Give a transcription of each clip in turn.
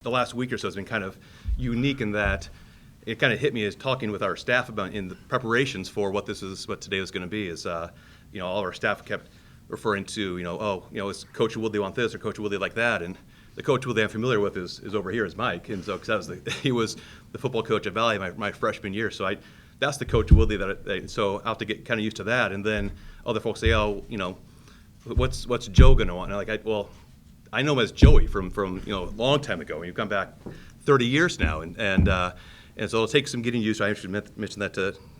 The last week or so has been kind of unique in that it kind of hit me as talking with our staff about in the preparations for what today is going to be. All of our staff kept referring to, is Coach Woodley want this or Coach Woodley like that, and the Coach Woodley I'm familiar with is over here is Mike, and so because he was the football coach at Valley my freshman year, so that's the Coach Woodley so I have to get kind of used to that, and then other folks say, what's Joe going to want? And I know him as Joey from a long time ago. You've gone back 30 years now, and so it'll take some getting used to. I actually mentioned that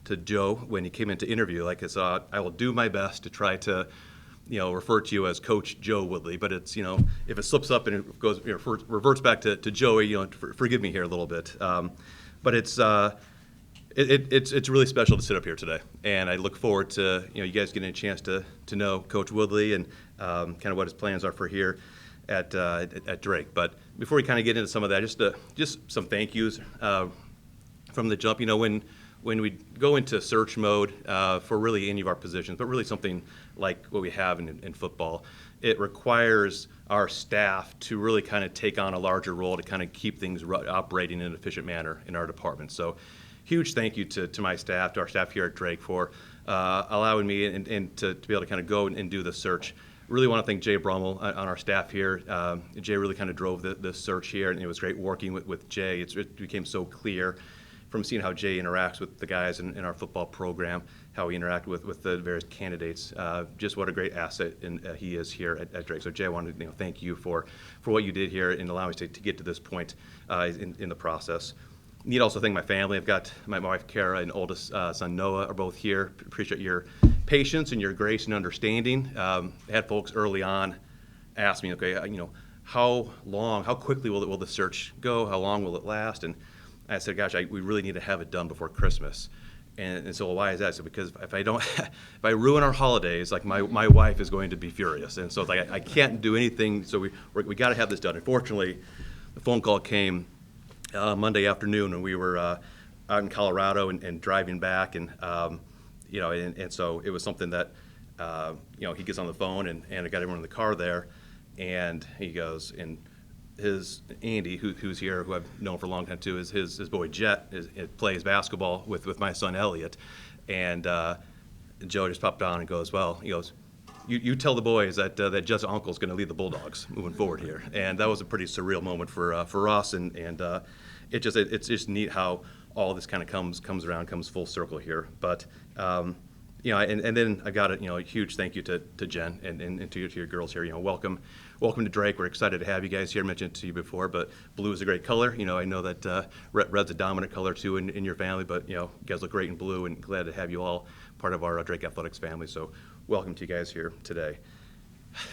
to Joe when he came in to interview. I will do my best to try to refer to you as Coach Joe Woodley, but it's if it slips up and it goes reverts back to Joey, forgive me here a little bit. But it's really special to sit up here today, and I look forward to you guys getting a chance to know Coach Woodley and kind of what his plans are for here at Drake. But before we kind of get into some of that, just some thank yous from the jump. When we go into search mode for really any of our positions, but really something like what we have in football, it requires our staff to really kind of take on a larger role to kind of keep things operating in an efficient manner in our department. So huge thank you to my staff, to our staff here at Drake for allowing me and to be able to kind of go and do the search. Really want to thank Jay Brummel on our staff here. Jay really kind of drove the search here, and it was great working with Jay. It became so clear from seeing how Jay interacts with the guys in our football program, how he interacted with the various candidates, just what a great asset he is here at Drake. So Jay, I wanted to thank you for what you did here and allowing us to get to this point in the process. Need to also thank my family. I've got my wife Kara and oldest son Noah are both here. Appreciate your patience and your grace and understanding. I had folks early on ask me, how quickly will the search go? How long will it last? And I said, gosh, we really need to have it done before Christmas. And so why is that? So because if I ruin our holidays, my wife is going to be furious. And so it's I can't do anything. So we got to have this done. Unfortunately, the phone call came Monday afternoon when we were out in Colorado and driving back, and so it was something that he gets on the phone and I got everyone in the car there, and he goes, and his Andy who's here, who I've known for a long time too, is his boy Jet plays basketball with my son Elliot, and Joe just popped on and goes, you tell the boys that Jet's uncle's going to lead the Bulldogs moving forward here, and that was a pretty surreal moment for us, and it's just neat how all this kind of comes around, comes full circle here. But and then I got a huge thank you to Jen and to your girls here. Welcome to Drake. We're excited to have you guys here. I mentioned it to you before, but blue is a great color. I know that red's a dominant color too in your family, but you guys look great in blue, and glad to have you all part of our Drake Athletics family. So welcome to you guys here today.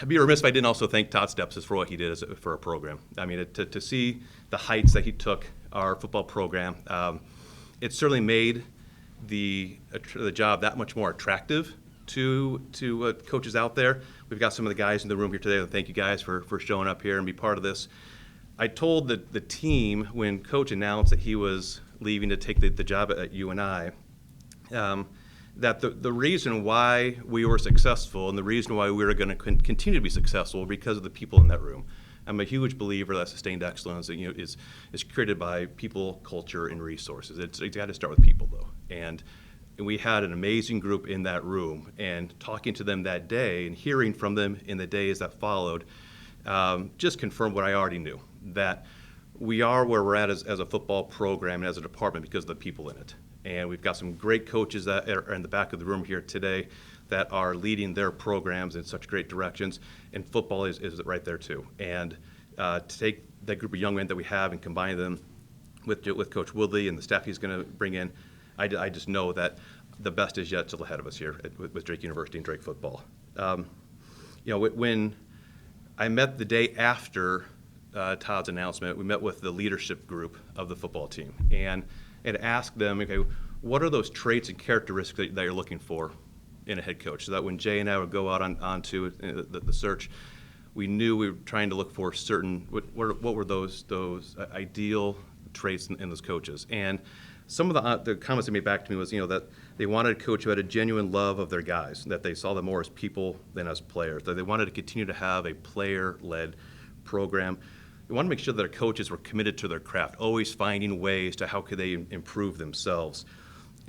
I'd be remiss if I didn't also thank Todd Stepsis for what he did for our program. I mean, to see the heights that he took our football program, it certainly made the job that much more attractive to coaches out there. We've got some of the guys in the room here today, and thank you guys for showing up here and be part of this. I told the team when Coach announced that he was leaving to take the job at UNI, that the reason why we were successful and the reason why we were going to continue to be successful because of the people in that room. I'm a huge believer that sustained excellence is created by people, culture, and resources. It's got to start with people, though. And we had an amazing group in that room, and talking to them that day and hearing from them in the days that followed just confirmed what I already knew, that we are where we're at as a football program and as a department because of the people in it. And we've got some great coaches that are in the back of the room here today that are leading their programs in such great directions, and football is right there too. And to take that group of young men that we have and combine them with Coach Woodley and the staff he's going to bring in, I just know that the best is yet still ahead of us here with Drake University and Drake football. When I met the day after Todd's announcement, we met with the leadership group of the football team and asked them, okay, what are those traits and characteristics that you're looking for in a head coach, so that when Jay and I would go out onto the search, we knew we were trying to look for certain, what were those ideal traits in those coaches. And some of the comments they made back to me was, that they wanted a coach who had a genuine love of their guys, that they saw them more as people than as players, that they wanted to continue to have a player-led program. we want to make sure that our coaches were committed to their craft, always finding ways to how could they improve themselves.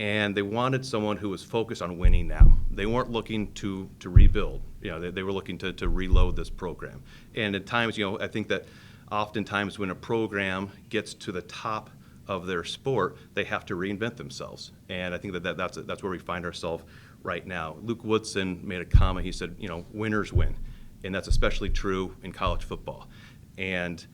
And they wanted someone who was focused on winning now. They weren't looking to rebuild. They were looking to reload this program. And at times, I think that oftentimes when a program gets to the top of their sport, they have to reinvent themselves. And I think that's where we find ourselves right now. Luke Woodson made a comment. He said, winners win. And that's especially true in college football. And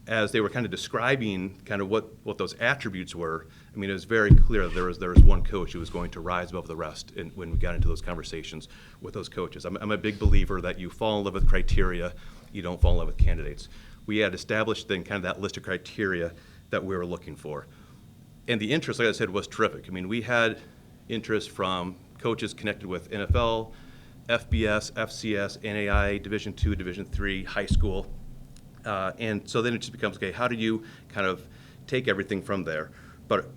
as they were kind of describing kind of what those attributes were, I mean, it was very clear that there was one coach who was going to rise above the rest when we got into those conversations with those coaches. I'm a big believer that you fall in love with criteria, you don't fall in love with candidates. We had established then kind of that list of criteria that we were looking for. And the interest, like I said, was terrific. I mean, we had interest from coaches connected with NFL, FBS, FCS, NAI, Division II, Division III, high school. And so then it just becomes, okay, how do you kind of take everything from there? But,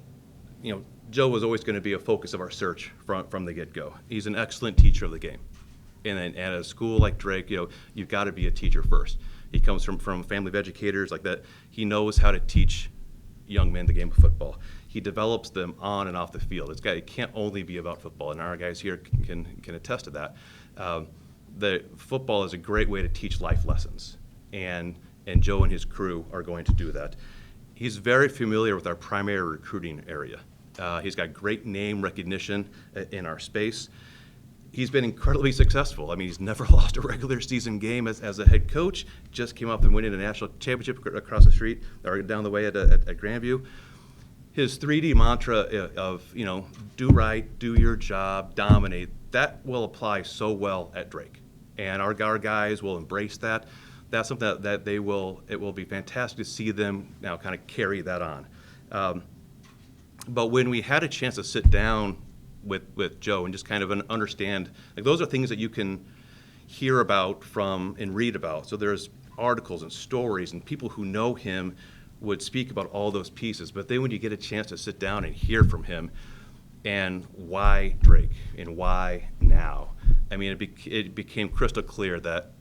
Joe was always going to be a focus of our search from the get-go. He's an excellent teacher of the game. And at a school like Drake, you've got to be a teacher first. He comes from a family of educators like that. He knows how to teach young men the game of football. He develops them on and off the field. It can't only be about football, and our guys here can attest to that. The football is a great way to teach life lessons, and Joe and his crew are going to do that. He's very familiar with our primary recruiting area. He's got great name recognition in our space. He's been incredibly successful. I mean, he's never lost a regular season game as a head coach. Just came up and winning a national championship across the street or down the way at Grandview. His 3D mantra of, do right, do your job, dominate, that will apply so well at Drake. And our guys will embrace that. That's something that it will be fantastic to see them now kind of carry that on. But when we had a chance to sit down with Joe and just kind of understand, like, those are things that you can hear about from and read about. So there's articles and stories, and people who know him would speak about all those pieces. But then when you get a chance to sit down and hear from him, and why Drake and why now, I mean, it became crystal clear that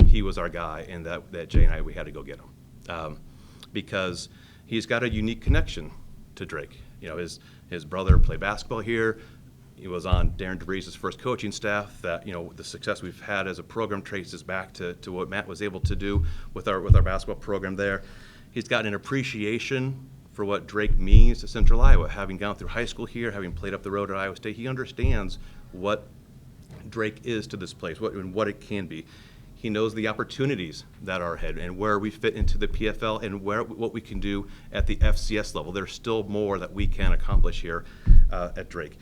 he was our guy, and that Jay and I, we had to go get him, because he's got a unique connection to Drake. His brother played basketball here. He was on Darren DeVries' first coaching staff. That the success we've had as a program traces back to what Matt was able to do with our basketball program there. He's got an appreciation for what Drake means to Central Iowa, having gone through high school here, having played up the road at Iowa State. He understands what Drake is to this place, what it can be. He knows the opportunities that are ahead and where we fit into the PFL and what we can do at the FCS level. There's still more that we can accomplish here at Drake.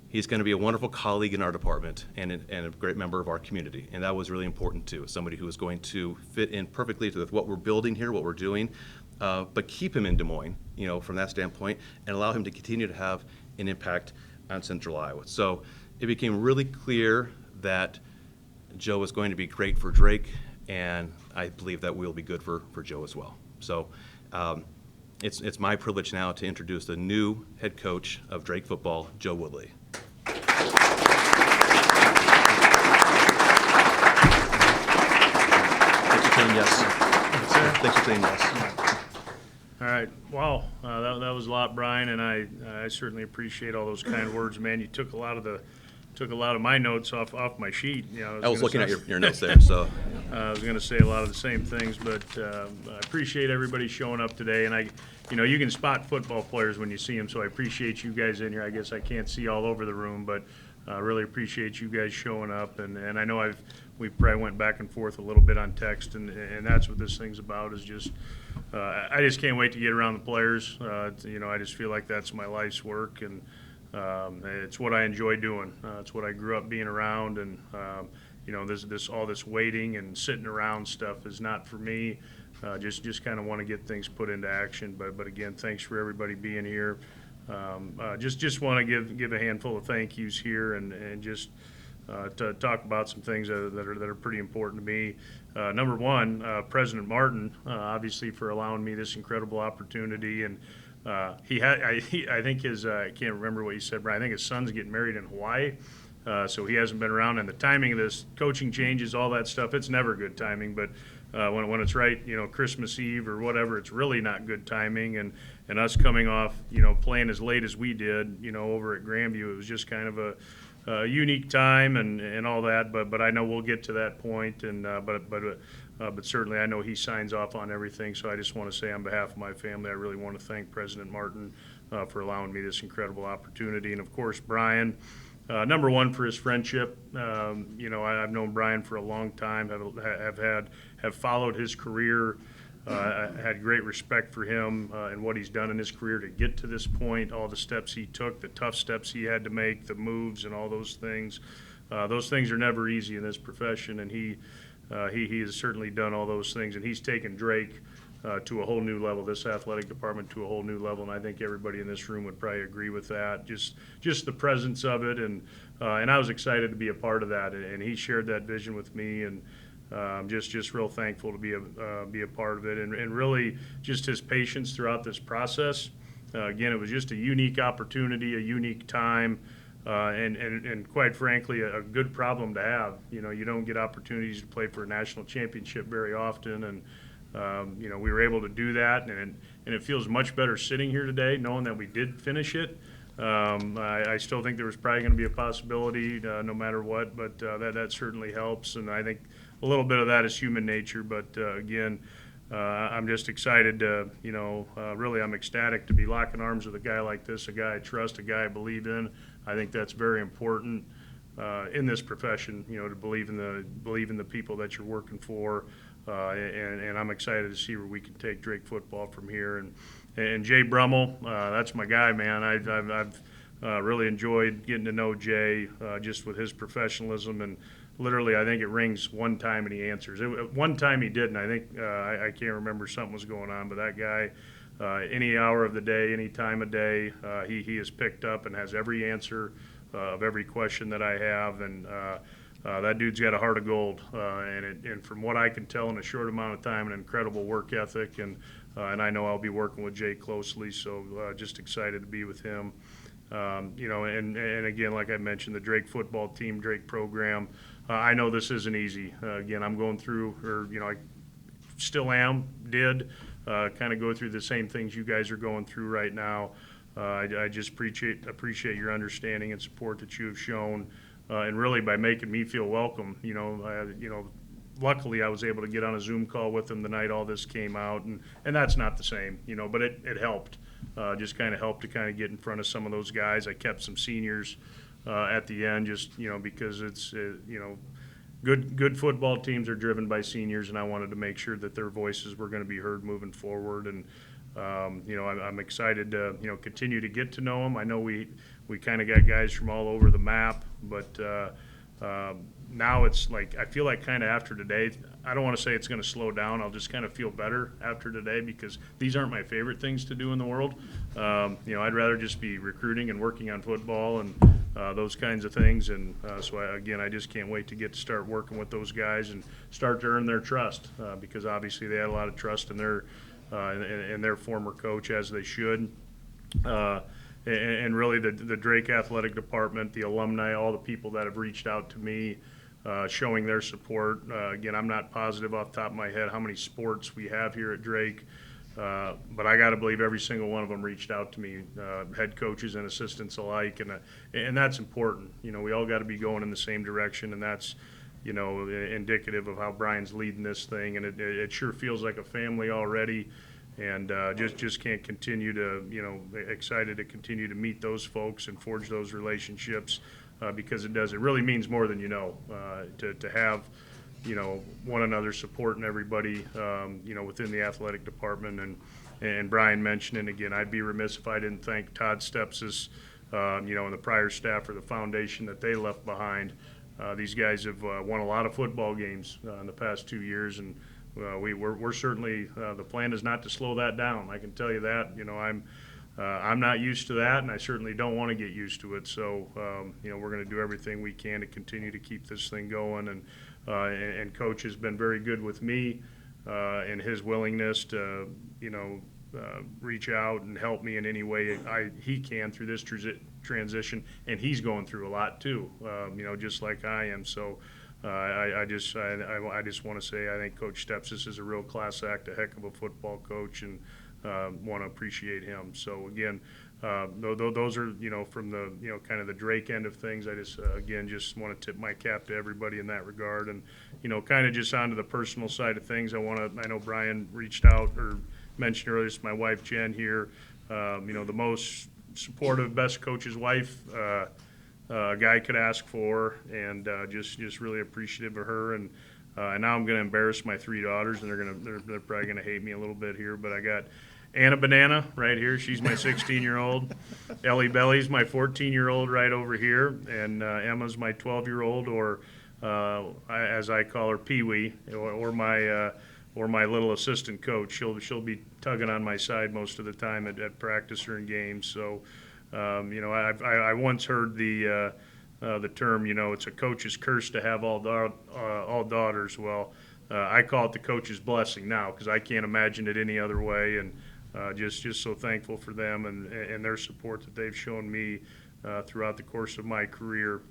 He's going to be a wonderful colleague in our department and a great member of our community, and that was really important too. Somebody who is going to fit in perfectly with what we're building here, what we're doing, but keep him in Des Moines, from that standpoint, and allow him to continue to have an impact on Central Iowa. So it became really clear that Joe is going to be great for Drake, and I believe that we'll be good for Joe as well. So it's my privilege now to introduce the new head coach of Drake football, Joe Woodley. Thanks for saying yes. Thanks for saying yes. All right. Wow. That was a lot, Brian, and I certainly appreciate all those kind words, man. You took a lot of my notes off my sheet. I was looking at your notes there, so. I was going to say a lot of the same things, but I appreciate everybody showing up today. And you can spot football players when you see them, so I appreciate you guys in here. I guess I can't see all over the room, but I really appreciate you guys showing up. And I know we probably went back and forth a little bit on text, and that's what this thing's about, is just I just can't wait to get around the players. I just feel like that's my life's work, and it's what I enjoy doing. It's what I grew up being around, and all this waiting and sitting around stuff is not for me. Just kind of want to get things put into action. But again, thanks for everybody being here. Just want to give a handful of thank yous here, and just to talk about some things that are pretty important to me. Number one, President Martin, obviously, for allowing me this incredible opportunity. And I think I can't remember what you said, Brian. I think his son's getting married in Hawaii, so he hasn't been around. And the timing of this, coaching changes, all that stuff, it's never good timing. But when it's right, Christmas Eve or whatever, it's really not good timing. And us coming off, playing as late as we did, over at Grandview, it was just kind of a unique time and all that. But I know we'll get to that point. And but certainly I know he signs off on everything. So I just want to say on behalf of my family, I really want to thank President Martin for allowing me this incredible opportunity, and of course Brian. Number one, for his friendship. I've known Brian for a long time. Have followed his career. I had great respect for him and what he's done in his career to get to this point. All the steps he took, the tough steps he had to make, the moves, and all those things. Those things are never easy in this profession, and he has certainly done all those things. And he's taken Drake to a whole new level, this athletic department to a whole new level, and I think everybody in this room would probably agree with that. Just the presence of it, and I was excited to be a part of that, and he shared that vision with me, and just real thankful to be a part of it, and really just his patience throughout this process. Again, it was just a unique opportunity, a unique time. And quite frankly, a good problem to have. You don't get opportunities to play for a national championship very often, and we were able to do that, and it feels much better sitting here today knowing that we did finish it. I still think there was probably going to be a possibility no matter what, but that certainly helps, and I think a little bit of that is human nature. But again, I'm just excited to, really I'm ecstatic to be locking arms with a guy like this, a guy I trust, a guy I believe in. I think that's very important in this profession, to believe in the people that you're working for. And I'm excited to see where we can take Drake football from here. And Jay Brummel, that's my guy, man. I've really enjoyed getting to know Jay just with his professionalism. And literally, I think it rings one time and he answers. One time he didn't. I think I can't remember, something was going on. But that guy, any hour of the day, any time of day, he is picked up and has every answer of every question that I have. And that dude's got a heart of gold, and from what I can tell in a short amount of time, an incredible work ethic, and I know I'll be working with Jay closely, so just excited to be with him. And again, like I mentioned, the Drake football team, Drake program, I know this isn't easy. Again, I'm going through, I still did kind of go through the same things you guys are going through right now. I just appreciate your understanding and support that you have shown. And really by making me feel welcome, luckily I was able to get on a Zoom call with them the night all this came out, and that's not the same, but it helped, just kind of helped to kind of get in front of some of those guys. I kept some seniors at the end, just, because it's, good football teams are driven by seniors, and I wanted to make sure that their voices were going to be heard moving forward. And I'm excited to, continue to get to know them. I know we kind of got guys from all over the map, but now it's like, I feel like kind of after today, I don't want to say it's going to slow down. I'll just kind of feel better after today, because these aren't my favorite things to do in the world. I'd rather just be recruiting and working on football and those kinds of things. And so I just can't wait to get to start working with those guys and start to earn their trust, because obviously they had a lot of trust in their former coach, as they should. And really the Drake athletic department, the alumni, all the people that have reached out to me, showing their support. Again, I'm not positive off the top of my head how many sports we have here at Drake, but I got to believe every single one of them reached out to me, head coaches and assistants alike, and that's important. We all got to be going in the same direction, and that's indicative of how Brian's leading this thing, and it sure feels like a family already. And just can't continue to, excited to continue to meet those folks and forge those relationships, because it really means more than to have, one another supporting everybody, within the athletic department. And Brian mentioned, and again, I'd be remiss if I didn't thank Todd Stepsis, and the prior staff for the foundation that they left behind. These guys have won a lot of football games in the past 2 years, and we're certainly, the plan is not to slow that down. I can tell you that. I'm not used to that, and I certainly don't want to get used to it. So, we're going to do everything we can to continue to keep this thing going. And Coach has been very good with me in his willingness to, reach out and help me in any way he can through this transition. And he's going through a lot too, just like I am. So, I just want to say I think Coach Stepsis is a real class act, a heck of a football coach, and want to appreciate him. So again, those are from the kind of the Drake end of things. I just again just want to tip my cap to everybody in that regard, and kind of just onto the personal side of things. I know Brian reached out or mentioned earlier. It's my wife Jen here. The most supportive, best coach's wife a guy could ask for, and just really appreciative of her. And now I'm going to embarrass my 3 daughters, and they're probably going to hate me a little bit here, but I got Anna Banana right here. She's my 16-year-old. Ellie Belly's my 14-year-old right over here, and Emma's my 12-year-old, or as I call her, Pee-wee, or my little assistant coach. She'll be tugging on my side most of the time at practice or in games. So, I once heard the term, it's a coach's curse to have all daughters. Well, I call it the coach's blessing now, because I can't imagine it any other way. And just so thankful for them and their support that they've shown me throughout the course of my career.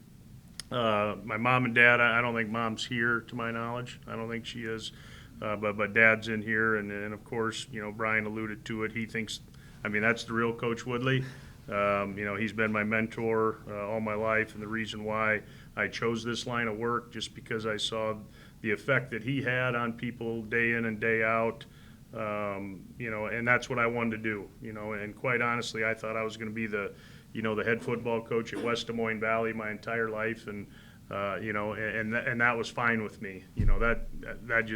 My mom and dad, I don't think mom's here to my knowledge. I don't think she is. But dad's in here, and of course, Brian alluded to it. He thinks, that's the real Coach Woodley. He's been my mentor all my life, and the reason why I chose this line of work, just because I saw the effect that he had on people day in and day out. And that's what I wanted to do. And quite honestly, I thought I was going to be the head football coach at West Des Moines Valley my entire life, and that was fine with me. That's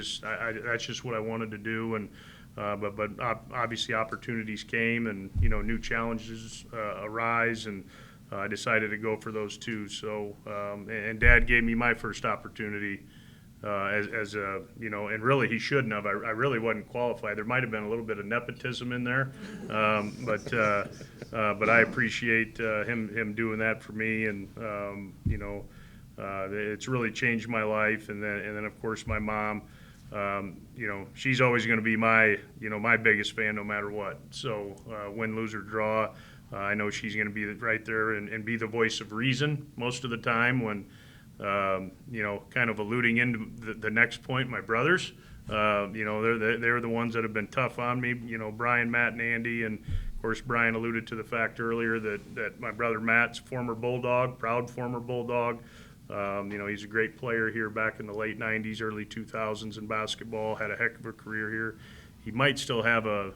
just what I wanted to do. And but obviously opportunities came, and new challenges arise, and I decided to go for those too. So and Dad gave me my first opportunity as a and really he shouldn't have. I really wasn't qualified. There might have been a little bit of nepotism in there, but I appreciate him doing that for me, and it's really changed my life. And then of course my mom. She's always going to be my biggest fan no matter what. So win, lose, or draw, I know she's going to be right there and be the voice of reason most of the time when, kind of alluding into the next point, my brothers, they're the ones that have been tough on me, Brian, Matt, and Andy. And of course, Brian alluded to the fact earlier that my brother Matt's former Bulldog, proud former Bulldog. He's a great player here back in the late 90s, early 2000s in basketball, had a heck of a career here. He might still have a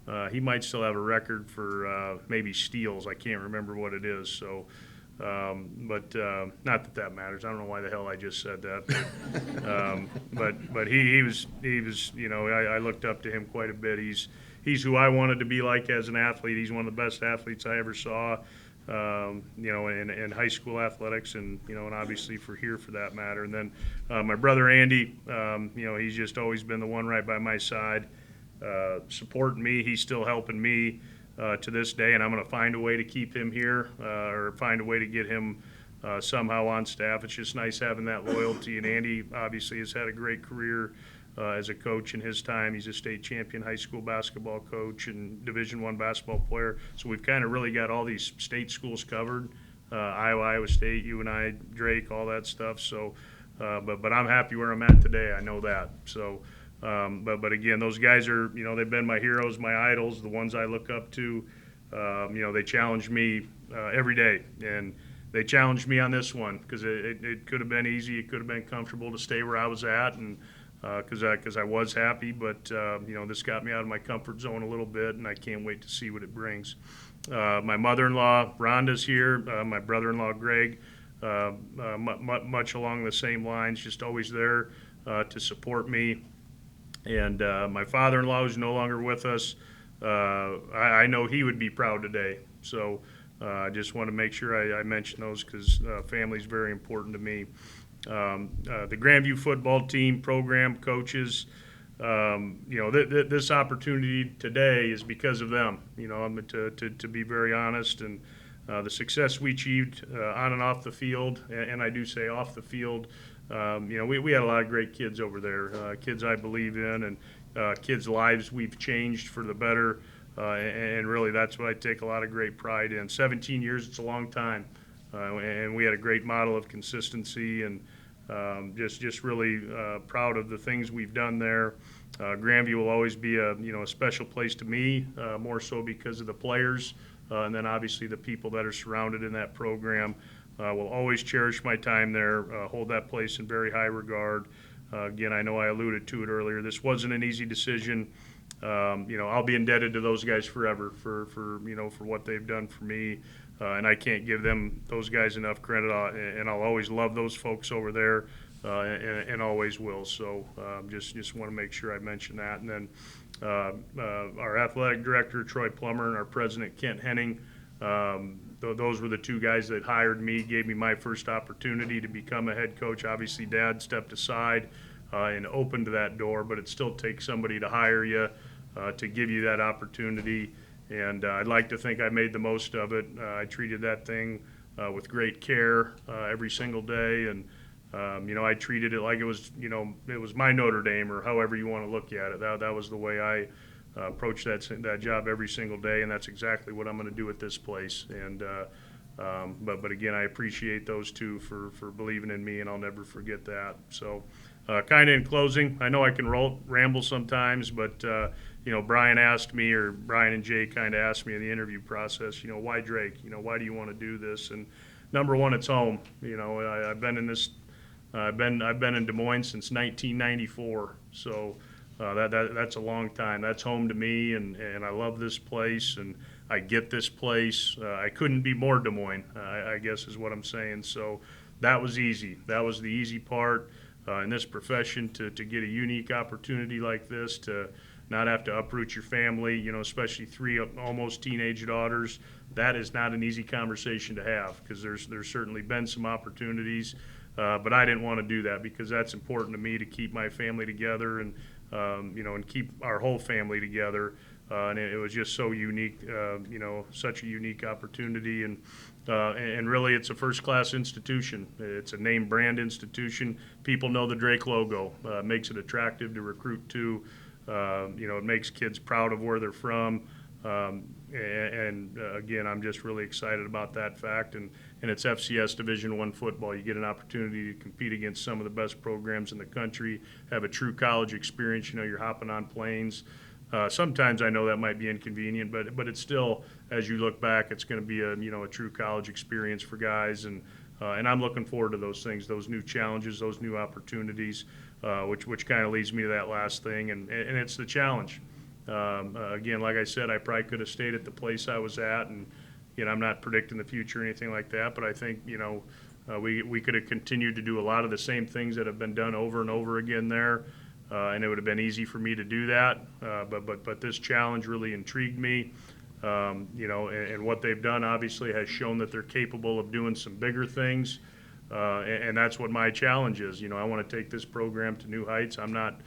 record for maybe steals. I can't remember what it is. So, but not that matters. I don't know why the hell I just said that. But he was I looked up to him quite a bit. He's who I wanted to be like as an athlete. He's one of the best athletes I ever saw. In high school athletics, and and obviously for that matter. And then my brother Andy, he's just always been the one right by my side, supporting me. He's still helping me to this day, and I'm going to find a way to keep him here or find a way to get him somehow on staff. It's just nice having that loyalty. And Andy obviously has had a great career as a coach in his time. He's a state champion high school basketball coach and Division I basketball player. So we've kind of really got all these state schools covered, Iowa State, UNI, Drake, all that stuff. So, but I'm happy where I'm at today. I know that. So, but again, those guys are, they've been my heroes, my idols, the ones I look up to. They challenge me every day, and they challenged me on this one because it could have been easy. It could have been comfortable to stay where I was at, and because I was happy, but this got me out of my comfort zone a little bit, and I can't wait to see what it brings. My mother-in-law Rhonda's here. My brother-in-law Greg, much along the same lines, just always there to support me. And my father-in-law, who's no longer with us, I know he would be proud today. So I just want to make sure I mention those because family's very important to me. The Grandview football team, program, coaches, this opportunity today is because of them. To be very honest, and the success we achieved on and off the field, and I do say off the field. We had a lot of great kids over there, kids I believe in, and kids' lives we've changed for the better, and really that's what I take a lot of great pride in. 17 years, it's a long time, and we had a great model of consistency, and Just really proud of the things we've done there. Grandview will always be a special place to me, more so because of the players, and then obviously the people that are surrounded in that program. Will always cherish my time there, hold that place in very high regard. Again, I know I alluded to it earlier. This wasn't an easy decision. I'll be indebted to those guys forever for what they've done for me, and I can't give those guys enough credit. And I'll always love those folks over there, and always will. So just want to make sure I mention that. And then our athletic director Troy Plummer and our president Kent Henning. Those were the two guys that hired me, gave me my first opportunity to become a head coach. Obviously, Dad stepped aside and opened that door, but it still takes somebody to hire you, to give you that opportunity. And I'd like to think I made the most of it. I treated that thing with great care every single day, and I treated it like it was my Notre Dame, or however you want to look at it. That was the way I approach that job every single day, and that's exactly what I'm going to do at this place. And but again, I appreciate those two for believing in me, and I'll never forget that. So, kind of in closing, I know I can ramble sometimes, but Brian and Jay kind of asked me in the interview process, why Drake? Why do you want to do this? And number one, it's home. I've been in this. I've been in Des Moines since 1994. So. That's a long time. That's home to me, and I love this place, and I get this place. I couldn't be more Des Moines, I guess is what I'm saying. So that was easy. That was the easy part in this profession, to get a unique opportunity like this, to not have to uproot your family, especially 3 almost teenage daughters. That is not an easy conversation to have, because there's certainly been some opportunities, but I didn't want to do that, because that's important to me, to keep my family together and keep our whole family together. And it was just so unique, such a unique opportunity. And really, it's a first-class institution. It's a name brand institution. People know the Drake logo. Makes it attractive to recruit to. It makes kids proud of where they're from. Again, I'm just really excited about that fact. And it's FCS Division I football. You get an opportunity to compete against some of the best programs in the country, have a true college experience. You're hopping on planes. Sometimes I know that might be inconvenient, but it's still, as you look back, it's going to be a true college experience for guys. And I'm looking forward to those things, those new challenges, those new opportunities, which kind of leads me to that last thing. And it's the challenge. Again, like I said, I probably could have stayed at the place I was at, and I'm not predicting the future or anything like that, but I think we could have continued to do a lot of the same things that have been done over and over again there, and it would have been easy for me to do that. But this challenge really intrigued me, and what they've done obviously has shown that they're capable of doing some bigger things, and that's what my challenge is. I want to take this program to new heights. I'm not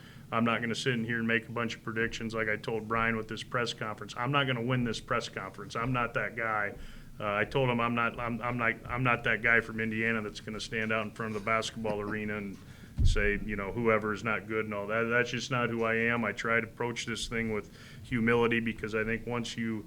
going to sit in here and make a bunch of predictions like I told Brian with this press conference. I'm not going to win this press conference. I'm not that guy. I told him I'm not that guy from Indiana that's going to stand out in front of the basketball arena and say, whoever is not good and all that. That's just not who I am. I try to approach this thing with humility, because I think once you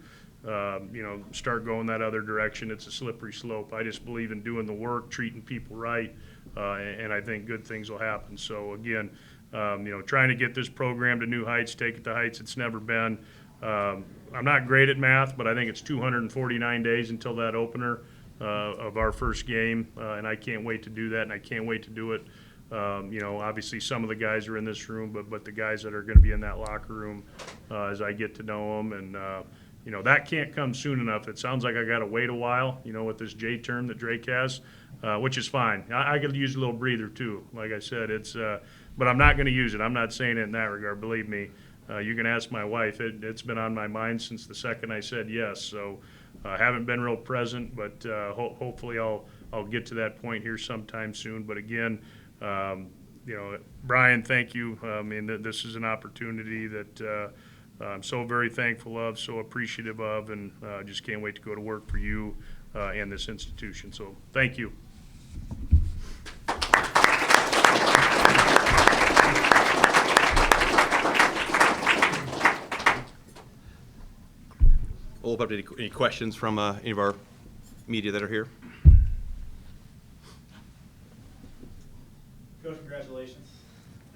start going that other direction, it's a slippery slope. I just believe in doing the work, treating people right, and I think good things will happen. So again, trying to get this program to new heights, take it to heights it's never been. I'm not great at math, but I think it's 249 days until that opener of our first game, and I can't wait to do that, and I can't wait to do it. Obviously some of the guys are in this room, but the guys that are going to be in that locker room as I get to know them, and that can't come soon enough. It sounds like I got to wait a while, with this J term that Drake has, which is fine. I could use a little breather too. Like I said, but I'm not going to use it. I'm not saying it in that regard. Believe me. You can ask my wife. It's been on my mind since the second I said yes. So I haven't been real present, but hopefully I'll get to that point here sometime soon. But again, Brian, thank you. This is an opportunity that I'm so very thankful of, so appreciative of, and just can't wait to go to work for you and this institution. So thank you. We'll open up to any questions from any of our media that are here.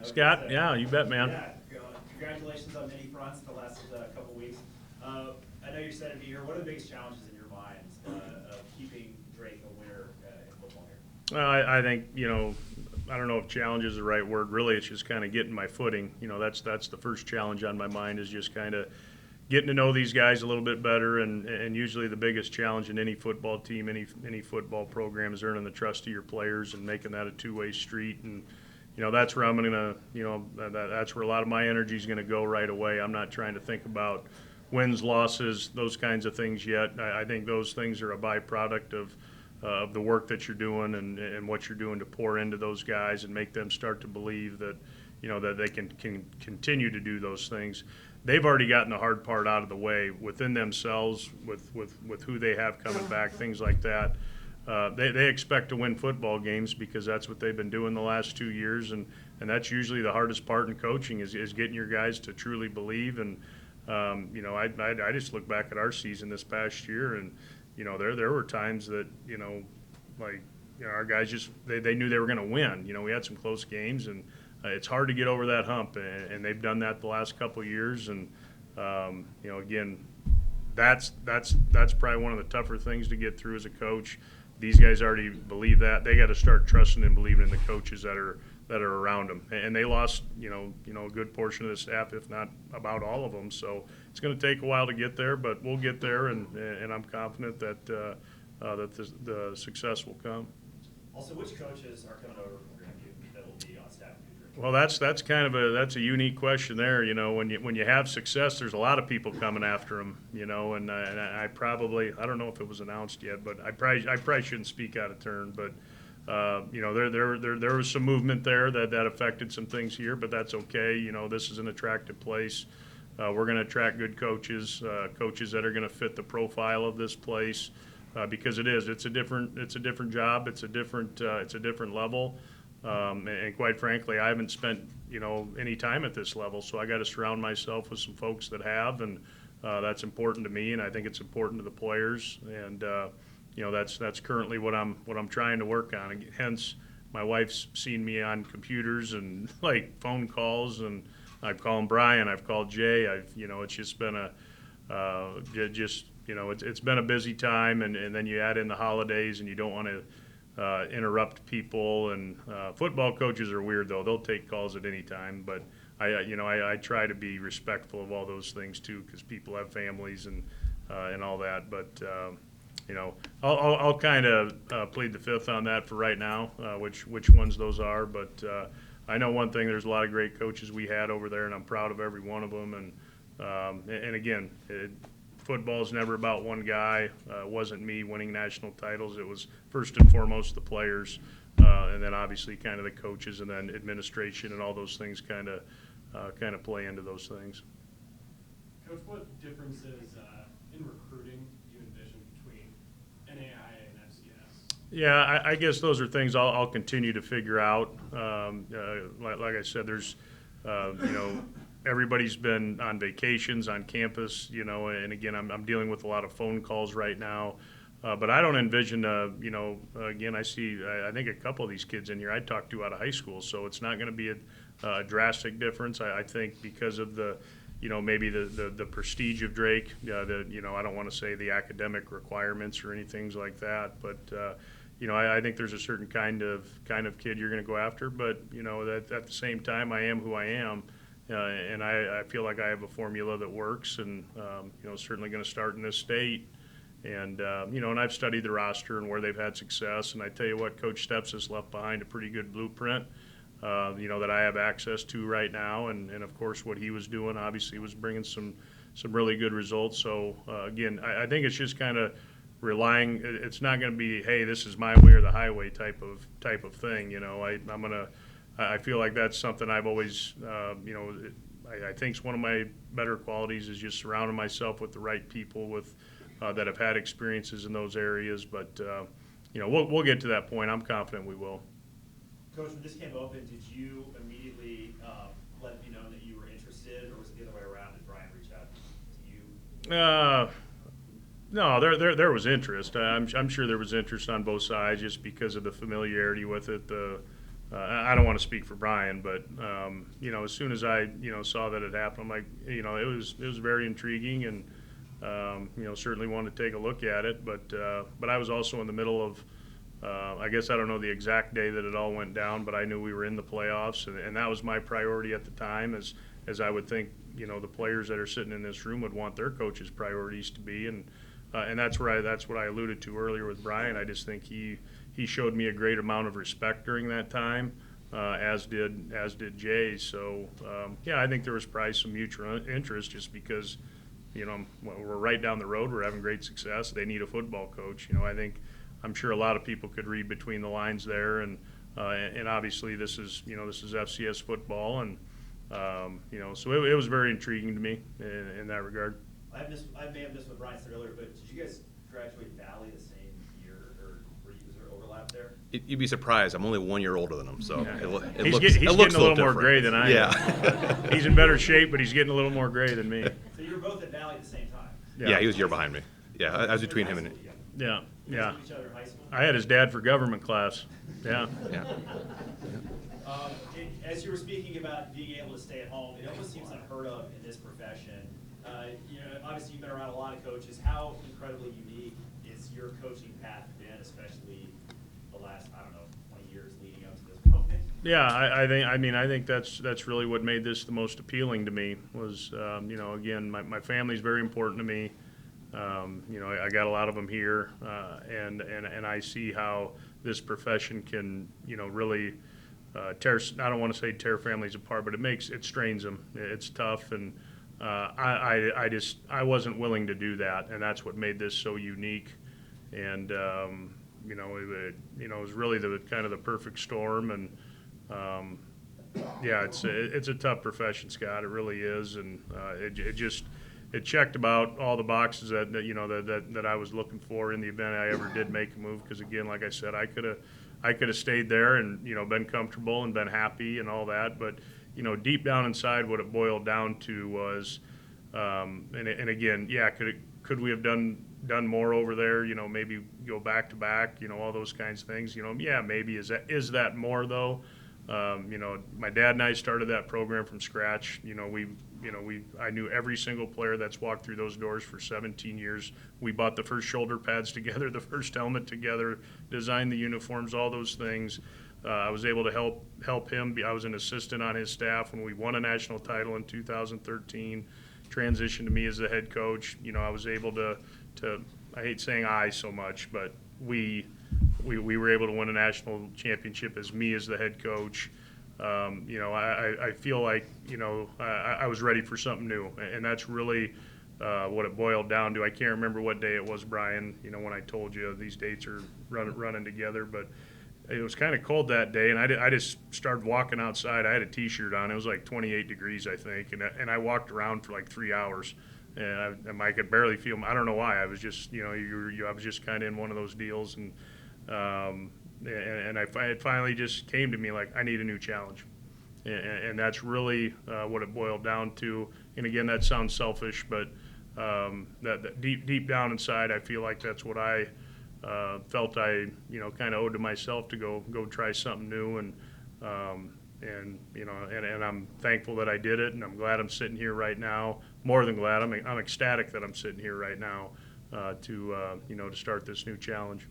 Scott, yeah, you bet, man. Yeah, congratulations on many fronts the last couple weeks. I know you're excited to be here. What are the biggest challenges in your mind of keeping Drake a winner in football here? I think, I don't know if challenge is the right word. Really, it's just kind of getting my footing. That's the first challenge on my mind, is just kind of getting to know these guys a little bit better. And usually the biggest challenge in any football team, any football program, is earning the trust of your players and making that a two-way street. And that's where I'm gonna, that's where a lot of my energy is gonna go right away. I'm not trying to think about wins, losses, those kinds of things yet. I think those things are a byproduct of the work that you're doing and what you're doing to pour into those guys and make them start to believe that, that they can continue to do those things. They've already gotten the hard part out of the way within themselves, with who they have coming back, things like that. They expect to win football games because that's what they've been doing the last 2 years, and that's usually the hardest part in coaching is getting your guys to truly believe. And I just look back at our season this past year, and there were times that our guys just they knew they were going to win. We had some close games, and it's hard to get over that hump, and they've done that the last couple of years. And again, that's probably one of the tougher things to get through as a coach. These guys already believe that. They got to start trusting and believing in the coaches that are around them. And they lost, a good portion of the staff, if not about all of them. So it's going to take a while to get there, but we'll get there, and I'm confident that the success will come. Also, which coaches are coming over from Grandview that will be on staff with you, Drake? Well, that's kind of that's a unique question there. When you have success, there's a lot of people coming after them. And I probably, I don't know if it was announced yet, but I probably shouldn't speak out of turn. But there was some movement there that affected some things here, but that's okay. This is an attractive place. We're going to attract good coaches, coaches that are going to fit the profile of this place, because it's a different job. It's a different level. And quite frankly, I haven't spent any time at this level, so I got to surround myself with some folks that have, and that's important to me, and I think it's important to the players. And that's currently what I'm trying to work on. Hence, my wife's seen me on computers and like phone calls, and I've called Brian, I've called Jay. It's just been it's been a busy time, and then you add in the holidays, and you don't want to interrupt people. And football coaches are weird, though. They'll take calls at any time, but I try to be respectful of all those things too, because people have families and all that. But I'll kind of plead the fifth on that for right now, which ones those are. But I know one thing: there's a lot of great coaches we had over there, and I'm proud of every one of them. And again, football is never about one guy. It wasn't me winning national titles. It was first and foremost the players, and then obviously kind of the coaches, and then administration, and all those things kind of play into those things. Coach, what differences in recruiting do you envision between NAIA and FCS? Yeah, I guess those are things I'll continue to figure out. Like I said, there's, everybody's been on vacations on campus, and again, I'm dealing with a lot of phone calls right now. But I don't envision, again, I think a couple of these kids in here I talked to out of high school, so it's not going to be a drastic difference. I think because of the, maybe the prestige of Drake, I don't want to say the academic requirements or anything like that, but I think there's a certain kind of kid you're going to go after. But that at the same time, I am who I am, and I feel like I have a formula that works, and certainly going to start in this state. And and I've studied the roster and where they've had success, and I tell you what, Coach Steps has left behind a pretty good blueprint. That I have access to right now, and of course what he was doing obviously was bringing some really good results. So again, I think it's just kind of relying. It's not going to be, hey, this is my way or the highway type of thing. I feel like that's something I've always I think it's one of my better qualities is just surrounding myself with the right people that have had experiences in those areas. But we'll get to that point. I'm confident we will. Coach, when this came open, did you immediately let me know that you were interested, or was it the other way around? Did Brian reach out to you? No, there was interest. I'm sure there was interest on both sides, just because of the familiarity with it, the I don't want to speak for Brian, but as soon as I saw that it happened, I'm like, it was very intriguing, and certainly wanted to take a look at it. But I was also in the middle of, I guess I don't know the exact day that it all went down, but I knew we were in the playoffs, and that was my priority at the time, as I would think the players that are sitting in this room would want their coaches' priorities to be, and that's what I alluded to earlier with Brian. I just think he showed me a great amount of respect during that time, as did Jay. So I think there was probably some mutual interest, just because we're right down the road, we're having great success. They need a football coach. I'm sure a lot of people could read between the lines there, and obviously this is FCS football, and so it was very intriguing to me in that regard. I may have missed what Brian said earlier, but did you guys graduate Valley the same year, or was there overlap there? You'd be surprised. I'm only 1 year older than him, so Yeah. it He's looks getting a little more different. gray than I am. Yeah. He's in better shape, but he's getting a little more gray than me. So you were both at Valley at the same time? Yeah, he was a year behind me. Yeah, I was between him and Yeah, You yeah. guys knew each other in high school? I had his dad for government class. Yeah. yeah. As you were speaking about being able to stay at home, it almost seems unheard of in this profession. Obviously you've been around a lot of coaches. How incredibly unique is your coaching path been, especially the last, 20 years leading up to this moment? Yeah, I think that's really what made this the most appealing to me was, again, my family's very important to me. I got a lot of them here, and I see how this profession can, really tear. I don't want to say tear families apart, but it strains them. It's tough, and I wasn't willing to do that, and that's what made this so unique. And it was really the kind of the perfect storm, and it's a tough profession, Scott. It really is, and it checked about all the boxes that I was looking for in the event I ever did make a move. Because again, like I said, I could have stayed there and been comfortable and been happy and all that, but deep down inside, what it boiled down to was, and again, could we have done more over there? Maybe go back to back. All those kinds of things. Maybe is that more though? My dad and I started that program from scratch. I knew every single player that's walked through those doors for 17 years. We bought the first shoulder pads together, the first helmet together, designed the uniforms, all those things. I was able to help him. I was an assistant on his staff when we won a national title in 2013. Transitioned to me as the head coach. I was able to I hate saying I so much, but we were able to win a national championship as me as the head coach. I feel like I was ready for something new, and that's really what it boiled down to. I can't remember what day it was, Brian. When I told you these dates are running together, but it was kind of cold that day, and I just started walking outside. I had a T-shirt on. It was like 28 degrees, I think, and I walked around for like 3 hours, and I could barely feel. I don't know why. I was just I was just kind of in one of those deals, and it finally just came to me like I need a new challenge, and that's really what it boiled down to. And again, that sounds selfish, but that deep down inside, I feel like that's what I felt I kind of owed to myself to go try something new, and I'm thankful that I did it, and I'm glad I'm sitting here right now. More than glad, I'm ecstatic that I'm sitting here right now to start this new challenge.